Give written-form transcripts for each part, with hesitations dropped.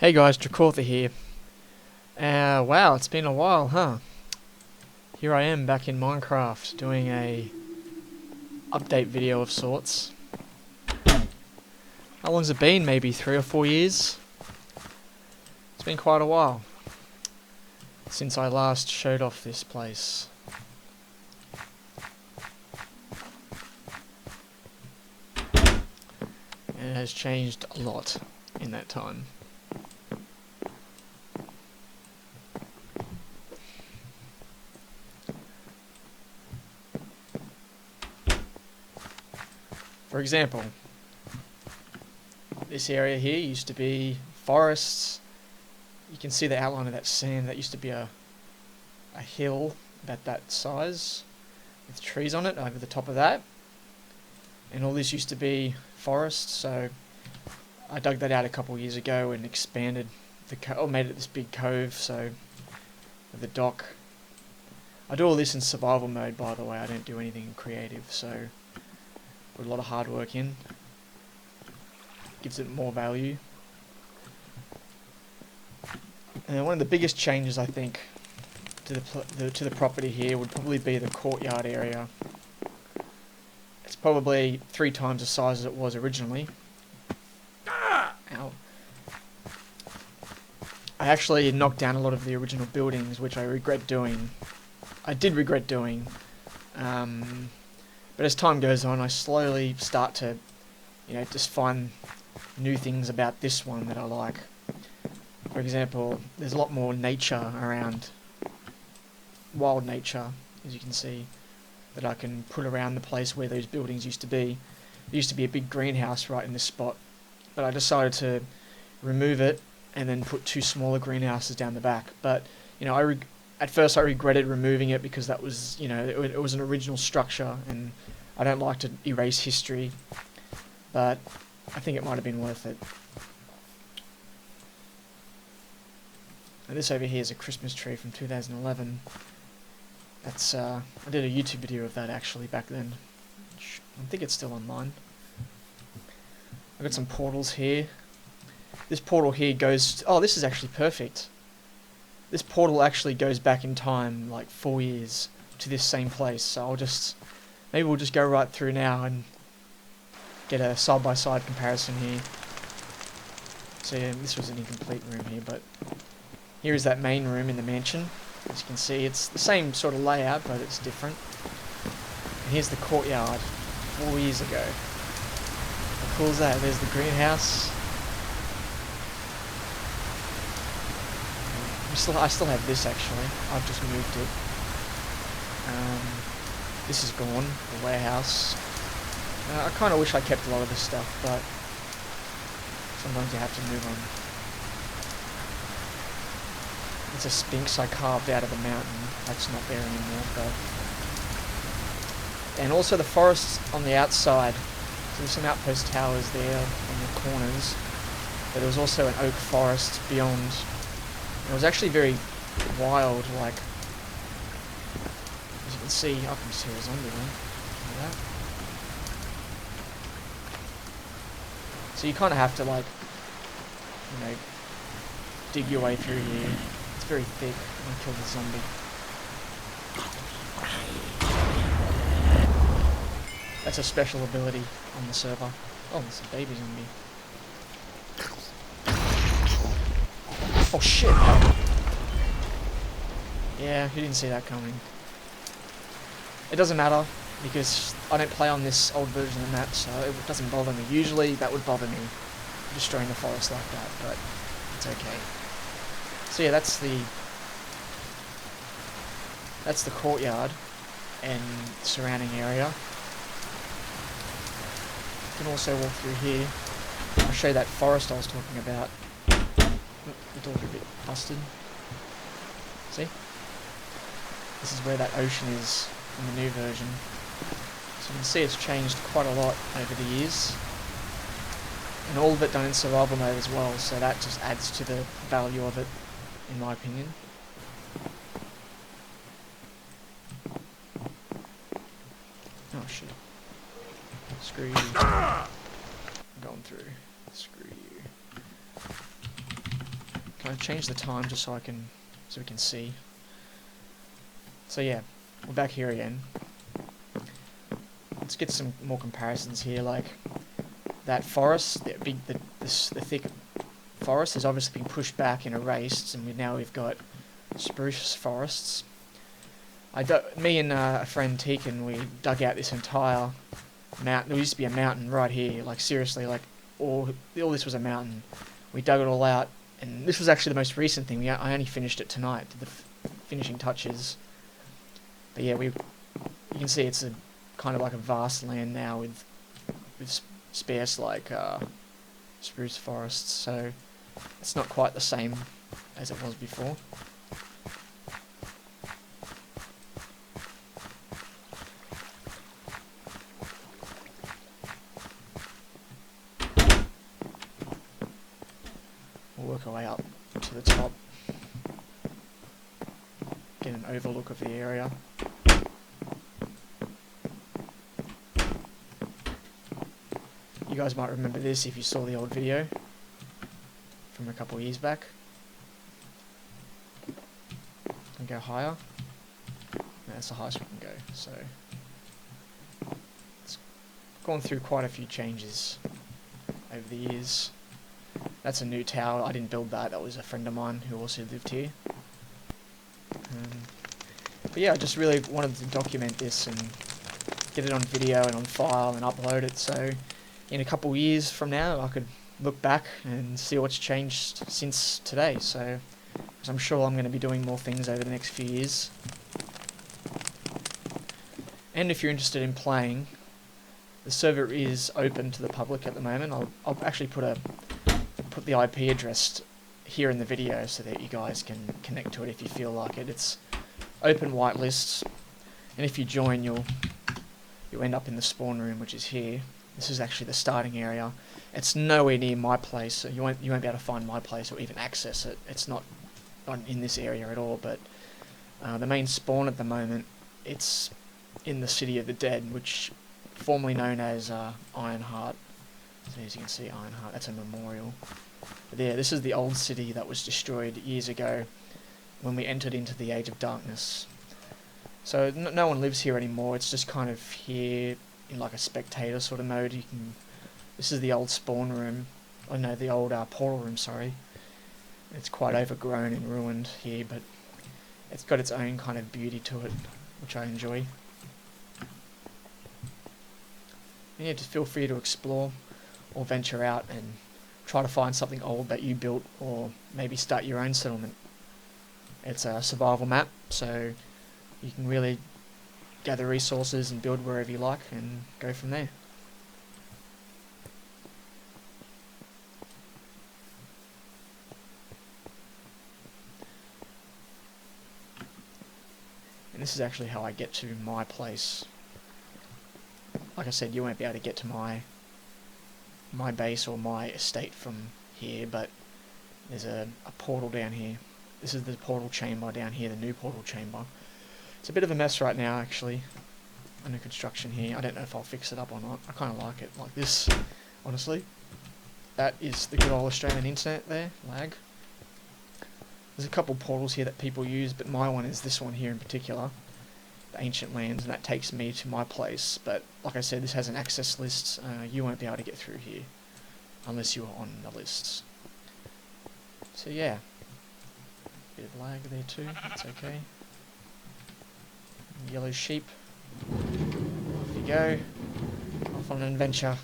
Hey guys, Drakortha here. Wow, it's been a while, huh? Here I am back in Minecraft doing a update video of sorts. How long's it been? Maybe 3 or 4 years? It's been quite a while since I last showed off this place. And it has changed a lot in that time. For example, this area here used to be forests. You can see the outline of that sand. That used to be a hill about that size with trees on it over the top of that. And all this used to be forest, so I dug that out a couple of years ago and expanded or made it this big cove, so with the dock. I do all this in survival mode, by the way. I don't do anything creative, so put a lot of hard work in. Gives it more value. And one of the biggest changes, I think, to the property here would probably be the courtyard area. It's probably 3 times the size as it was originally. Ow. I actually knocked down a lot of the original buildings, which I regret doing. I did regret doing. But as time goes on, I slowly start to, just find new things about this one that I like. For example, there's a lot more nature around, wild nature, as you can see, that I can put around the place where those buildings used to be. There used to be a big greenhouse right in this spot, but I decided to remove it and then put 2 smaller greenhouses down the back. But, at first I regretted removing it because that was, it was an original structure and I don't like to erase history, but I think it might have been worth it. And this over here is a Christmas tree from 2011. That's, I did a YouTube video of that actually back then. I think it's still online. I've got some portals here. This portal here goes... Oh, this is actually perfect. This portal actually goes back in time, like 4 years, to this same place. So maybe we'll just go right through now and get a side-by-side comparison here. So yeah, this was an incomplete room here, but here is that main room in the mansion. As you can see, it's the same sort of layout, but it's different. And here's the courtyard, 4 years ago. How cool is that? There's the greenhouse. I still have this actually. I've just moved it. This is gone, the warehouse. I kind of wish I kept a lot of this stuff, but sometimes you have to move on. It's a sphinx I carved out of the mountain. That's not there anymore, but... And also the forests on the outside. So there's some outpost towers there on the corners, but there was also an oak forest beyond. It was actually very wild, like... As you can see, I can see a zombie there. Look at that. So you kind of have to, like, dig your way through here. It's very thick. I'm gonna kill the zombie. That's a special ability on the server. Oh, there's a baby zombie. Oh shit! Yeah, who didn't see that coming? It doesn't matter, because I don't play on this old version of the map, so it doesn't bother me. Usually that would bother me, destroying the forest like that, but it's okay. So yeah, that's the courtyard and surrounding area. You can also walk through here. I'll show you that forest I was talking about. The door's a bit busted. See? This is where that ocean is in the new version. So you can see it's changed quite a lot over the years. And all of it done in survival mode as well, so that just adds to the value of it, in my opinion. Oh shit. Screw you. I'm going through. Screw you. Can I change the time just so we can see? So yeah, we're back here again. Let's get some more comparisons here. Like that forest, the thick forest has obviously been pushed back and erased, and we've got spruce forests. Me and a friend Tekin, we dug out this entire mountain. There used to be a mountain right here, like seriously, like all this was a mountain. We dug it all out, and this was actually the most recent thing. I only finished it tonight, did the finishing touches. But yeah, you can see it's a kind of like a vast land now with sparse like spruce forests. So it's not quite the same as it was before. We'll work our way up to the top, get an overlook of the area. You guys might remember this if you saw the old video from a couple of years back. And go higher. That's the highest we can go. So it's gone through quite a few changes over the years. That's a new tower. I didn't build that. That was a friend of mine who also lived here. But yeah, I just really wanted to document this and get it on video and on file and upload it, so in a couple of years from now I could look back and see what's changed since today. So, because I'm sure I'm going to be doing more things over the next few years. And if you're interested in playing, the server is open to the public at the moment. I'll actually put the IP address here in the video so that you guys can connect to it if you feel like it. It's open whitelists, and if you join, you'll end up in the spawn room, which is here. This is actually the starting area. It's nowhere near my place, so you won't be able to find my place or even access it. It's not in this area at all. But the main spawn at the moment, it's in the City of the Dead, which formerly known as Ironheart. So as you can see, Ironheart. That's a memorial. But yeah, this is the old city that was destroyed years ago when we entered into the Age of Darkness. So no one lives here anymore. It's just kind of here in like a spectator sort of mode. This is the old spawn room. Oh no, the old portal room, sorry. It's quite overgrown and ruined here, but it's got its own kind of beauty to it, which I enjoy. And yeah, just feel free to explore or venture out and try to find something old that you built, or maybe start your own settlement. It's a survival map, so you can really gather resources and build wherever you like and go from there. And this is actually how I get to my place. Like I said, you won't be able to get to my base or my estate from here, but there's a portal down here. This is the portal chamber down here, the new portal chamber. It's a bit of a mess right now, actually, under construction here. I don't know if I'll fix it up or not. I kind of like it like this, honestly. That is the good old Australian internet there, lag. There's a couple portals here that people use, but my one is this one here in particular, the Ancient Lands, and that takes me to my place. But like I said, this has an access list. You won't be able to get through here unless you're on the lists. So yeah, bit of lag there too, that's okay. Yellow sheep. Off you go. Off on an adventure.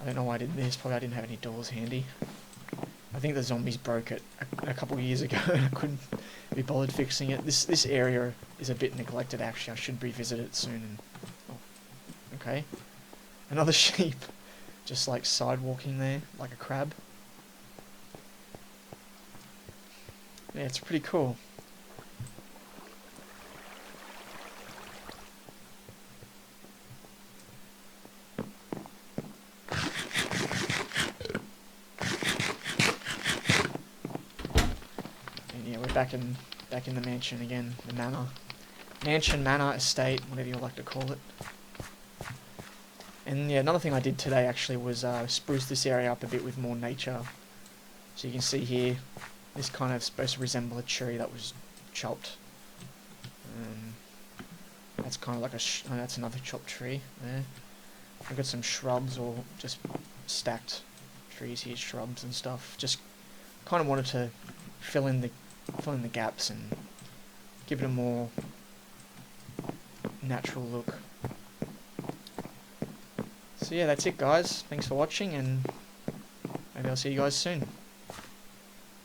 I don't know why I did this, probably I didn't have any doors handy. I think the zombies broke it a couple of years ago and I couldn't be bothered fixing it. This area is a bit neglected actually, I should revisit it soon. And, oh, okay. Another sheep. Just like sidewalking there, like a crab. Yeah, it's pretty cool. Back in the mansion again, the manor. Manor, estate, whatever you like to call it. And yeah, another thing I did today actually was spruce this area up a bit with more nature So you can see here, this kind of supposed to resemble a tree that was chopped. That's kind of like oh, that's another chopped tree there. I've got some shrubs or just stacked trees here, shrubs and stuff. Just kind of wanted to fill in the gaps and give it a more natural look. So yeah, that's it guys. Thanks for watching, and maybe I'll see you guys soon.